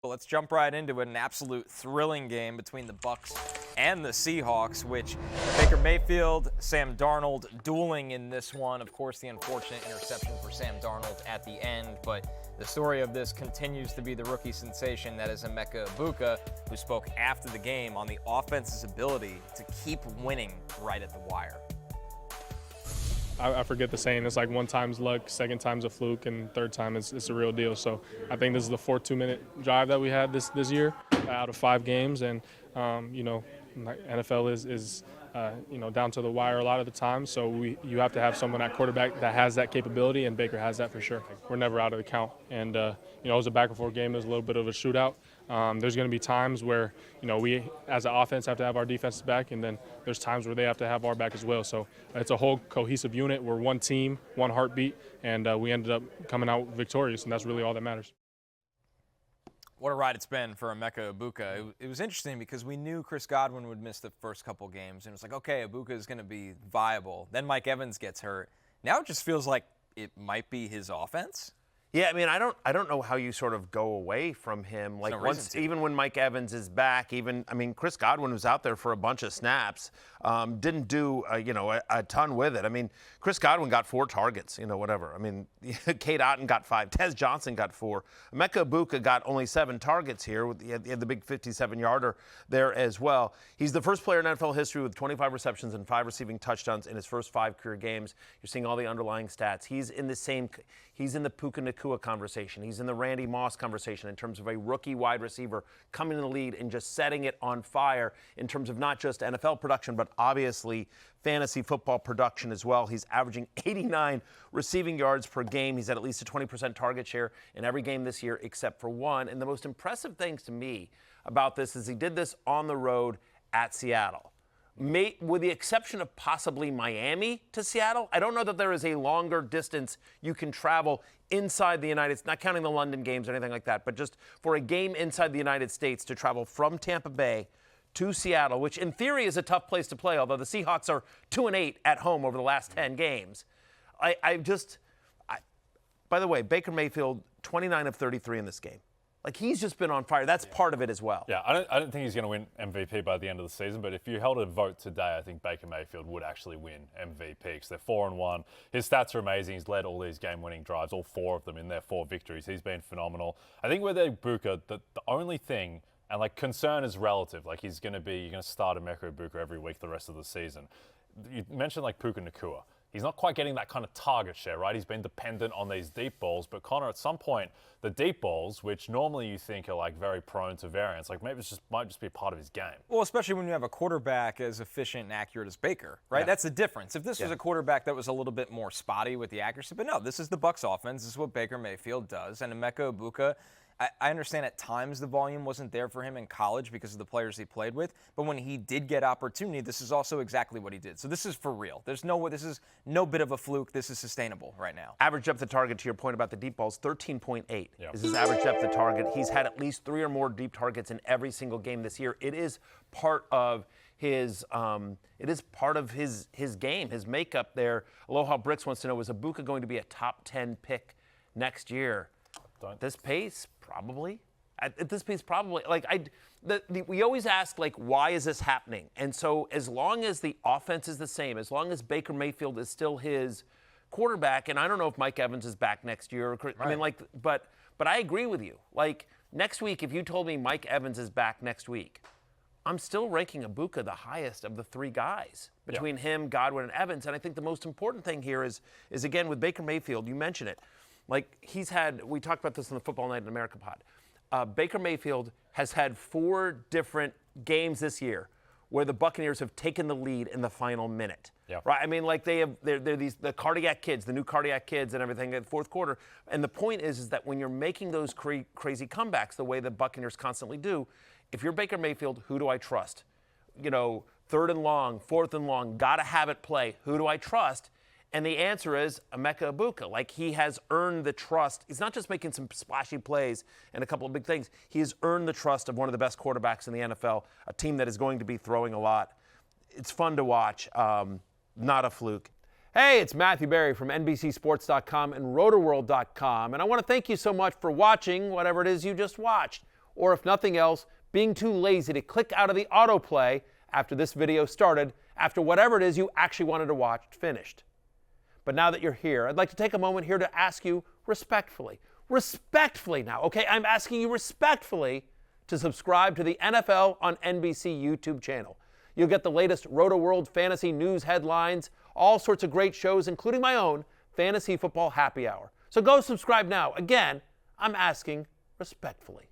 Well, let's jump right into it. An absolute thrilling game between the Bucs and the Seahawks, which Baker Mayfield, Sam Darnold dueling in this one. Of course, the unfortunate interception for Sam Darnold at the end, but the story of this continues to be the rookie sensation that is Emeka Egbuka, who spoke after the game on the offense's ability to keep winning right at the wire. I forget the saying. It's like one time's luck, second time's a fluke, and third time it's a real deal. So I think this is the fourth 2-minute drive that we had this year out of 5 games. And, NFL is down to the wire a lot of the time. So you have to have someone at quarterback that has that capability, and Baker has that for sure. We're never out of the count. And, it was a back-and-forth game. It was a little bit of a shootout. There's going to be times where, we as an offense have to have our defense back, and then there's times where they have to have our back as well. So it's a whole cohesive unit. We're one team, one heartbeat, and we ended up coming out victorious, and that's really all that matters. What a ride it's been for Emeka Egbuka. It was interesting because we knew Chris Godwin would miss the first couple games, and it was like, okay, Egbuka is going to be viable. Then Mike Evans gets hurt. Now it just feels like it might be his offense. Yeah, I mean, I don't know how you sort of go away from him. Like even when Mike Evans is back, Chris Godwin was out there for a bunch of snaps, didn't do a ton with it. I mean, Chris Godwin got 4 targets, whatever. I mean, Cade Otton got 5, Tez Johnson got 4, Emeka Egbuka got only 7 targets here. He had the big 57-yarder there as well. He's the first player in NFL history with 25 receptions and 5 receiving touchdowns in his first 5 career games. You're seeing all the underlying stats. He's in the Puka Nacua conversation. He's in the Randy Moss conversation in terms of a rookie wide receiver coming in the lead and just setting it on fire in terms of not just NFL production, but obviously fantasy football production as well. He's averaging 89 receiving yards per game. He's at least a 20% target share in every game this year except for one. And the most impressive things to me about this is he did this on the road at Seattle. With the exception of possibly Miami to Seattle, I don't know that there is a longer distance you can travel inside the United States, not counting the London games or anything like that, but just for a game inside the United States to travel from Tampa Bay to Seattle, which in theory is a tough place to play, although the Seahawks are 2-8 at home over the last 10 games. By the way, Baker Mayfield, 29 of 33 in this game. Like, he's just been on fire. That's part of it as well. Yeah, I don't think he's going to win MVP by the end of the season, but if you held a vote today, I think Baker Mayfield would actually win MVP because they're 4-1. His stats are amazing. He's led all these game-winning drives, all 4 of them in their 4 victories. He's been phenomenal. I think with Egbuka, the only thing, and concern is relative. Like, you're going to start Emeka Egbuka every week the rest of the season. You mentioned Puka Nacua. He's not quite getting that kind of target share, right? He's been dependent on these deep balls. But Connor, at some point, the deep balls, which normally you think are very prone to variance, maybe might just be part of his game. Well, especially when you have a quarterback as efficient and accurate as Baker, right? Yeah. That's the difference. If this was a quarterback that was a little bit more spotty with the accuracy, but no, this is the Bucs offense. This is what Baker Mayfield does. And Emeka Egbuka, I understand at times the volume wasn't there for him in college because of the players he played with, but when he did get opportunity, this is also exactly what he did. So this is for real. This is no bit of a fluke. This is sustainable right now. Average depth of target, to your point about the deep balls, 13.8 is his average depth of target. He's had at least 3 or more deep targets in every single game this year. It is part of his game, his makeup there. Aloha Bricks wants to know, is Egbuka going to be a top 10 pick next year? At this pace, probably. At this pace, probably. We always ask, why is this happening? And so as long as the offense is the same, as long as Baker Mayfield is still his quarterback, and I don't know if Mike Evans is back next year. Right. But I agree with you. Next week, if you told me Mike Evans is back next week, I'm still ranking Egbuka the highest of the 3 guys between him, Godwin, and Evans. And I think the most important thing here is again, with Baker Mayfield, you mentioned it. We talked about this in the Football Night in America pod. Baker Mayfield has had 4 different games this year where the Buccaneers have taken the lead in the final minute. Yeah. Right? I mean, they're the cardiac kids, the new cardiac kids and everything in the fourth quarter. And the point is that when you're making those crazy comebacks the way the Buccaneers constantly do, if you're Baker Mayfield, who do I trust? 3rd and long, 4th and long, got to have it play. Who do I trust? And the answer is Emeka Egbuka. He has earned the trust. He's not just making some splashy plays and a couple of big things. He has earned the trust of one of the best quarterbacks in the NFL, a team that is going to be throwing a lot. It's fun to watch, not a fluke. Hey, it's Matthew Berry from NBCSports.com and RotoWorld.com, and I want to thank you so much for watching whatever it is you just watched. or if nothing else, being too lazy to click out of the autoplay after this video started, after whatever it is you actually wanted to watch finished. But now that you're here, I'd like to take a moment here to ask you respectfully now, okay? I'm asking you respectfully to subscribe to the NFL on NBC YouTube channel. You'll get the latest Roto-World fantasy news headlines, all sorts of great shows, including my own Fantasy Football Happy Hour. So go subscribe now. Again, I'm asking respectfully.